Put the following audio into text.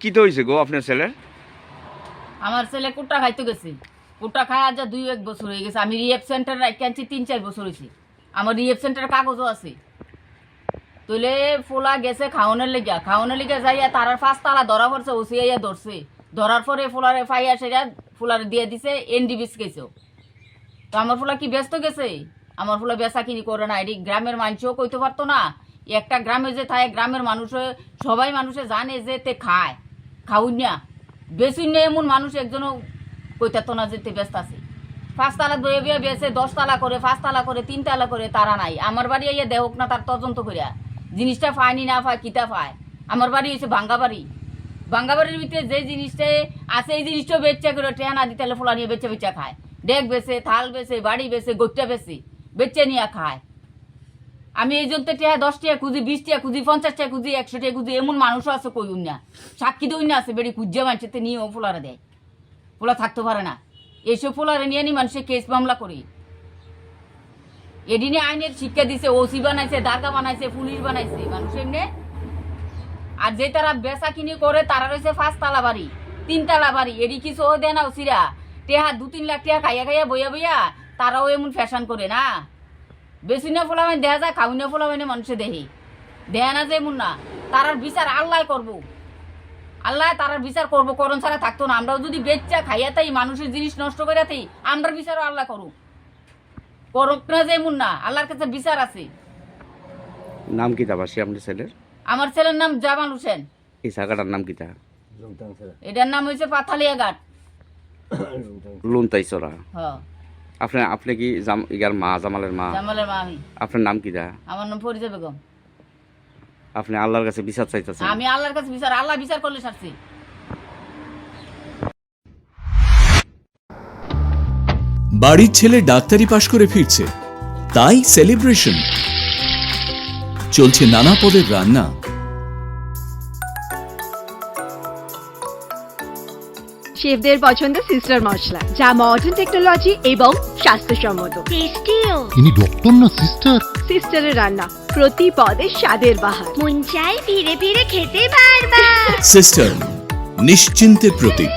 কি তো হইছে গো আপনার ছেলের? আমার ছেলে কুট্টা খাইতে গেছে, কুট্টা খায় আজ 2-1 বছর হয়ে গেছে। আমি রিহেব সেন্টার রাখি আনছি 3-4 বছর হয়েছে। আমার রিহেব সেন্টারের কাগজও আছে। তোলে ফোলা গেছে খাওয়ানোর লেগে যাইয়া তারার 5 তালা ধরা পড়ছে, ওসিআইয়া ধরছে। ধরার পরে ফোলারে ফাইয়া সেরা ফোলারে দিয়ে দিছে এনডিবিস গেছে। তো আমার ফোলা কি ব্যস্ত গেছে? আমার ফোলা বেচা কিনি করে না, এটি গ্রামের মানুষও কইতে পারতো না। একটা গ্রামে যে থাকে গ্রামের মানুষে সবাই মানুষে জানে যে তে খায়, খাউন না বেশি নেই এমন মানুষ একজনও কইতাতো না যে তে ব্যস্ত আছে। 5 তালা বয়ে বয়ে বেছে 10 তালা করে 5 তালা করে 3 তালা করে তারা নাই। আমার বাড়ি ইয়ে দেহক না তার তদন্ত করিয়া জিনিসটা পায়নি না পায় কিতা পায়। আমার বাড়ি হয়েছে ভাঙ্গা বাড়ির ভিতরে যে জিনিসটা আছে এই জিনিসটাও বেচা করে টেহা না দিতে ফোলা নিয়ে বেচা খায়। ডেক বেছে, থাল বেছে, বাড়ি বেছে, গোট্টা বেচে নিয়ে খায়। আমি এই জন্য টেহা 10 টাকা খুঁজি, 20 টাকা খুঁজি, 50 টাকা খুঁজি, 100 টাকা খুঁজি, এমন মানুষও আছে কইুন না। সাক্ষী দই না আছে বেড়ি খুঁজে মানুষের নিয়েও ফোলারে দেয়, ফোলা থাকতে পারে না। এইসব ফোলারে নিয়ে নি মানুষের কেস মামলা করি। এদিনে আইনের শিক্ষা দিছে, ওসি বানাইছে, দারগা বানাইছে, পুলিশ বানাইছে মানুষ এমনি। আর যে তারা বেচা কিনি করে তারা রয়েছে 5 তালা বাড়ি 3 তালা বাড়ি, এডি কিছু দেয় না ওসিরা। টেহা 2-3 লাখ টাকা খাইয়া বইয়া তারাও এমন ফ্যাশন করে না। বেশি না ফোলা দেখা যায়, খাওয়া না ফোলা মানুষে দেহে না যে এমন না। তারার বিচার আল্লাহ করবো, আল্লাহ তারার বিচার করবো, করণ ছাড়া থাকতো না। আমরাও যদি বেচা খাইয়া তাই মানুষের জিনিস নষ্ট করে তাই আমরার বিচারও আল্লাহ করুক, করুক না যে এমন না। আল্লাহর কাছে বিচার আছে। নাম কি তাবাসি আপনার ছেলের? আমার ছেলের নাম জামাল হোসেন। এই জায়গাটার নাম কি তা? এটার নাম হয়েছে পাথালিয়া ঘাট, লুনতাইছড়া। হ্যাঁ। আপনি কি ইয়ার মা, জামালের মা? জামালের মা আমি। আপনার নাম কি তা? আমার নাম ফরিদা বেগম। আপনি আল্লাহর কাছে বিচার চাইতেছেন? আমি আল্লাহর কাছে বিচার, আল্লাহ বিচার করলে সারছি। বাড়ির ছেলে ডাক্তারি পাশ করে ফিরছে, তাই সেলিব্রেশন চলছে। নানা পদের রান্না, শেফদের পছন্দ সিস্টার মশলা, যা মডার্ন টেকনোলজি এবং স্বাস্থ্যসম্মত। টেস্টিও। ইনি ডক্টর না সিস্টার? সিস্টারের রান্না প্রতি পদে স্বাদের বাহার, মন চাই ফিরে ফিরে খেতে বারবার। সিস্টার নিশ্চিন্তের প্রতীক।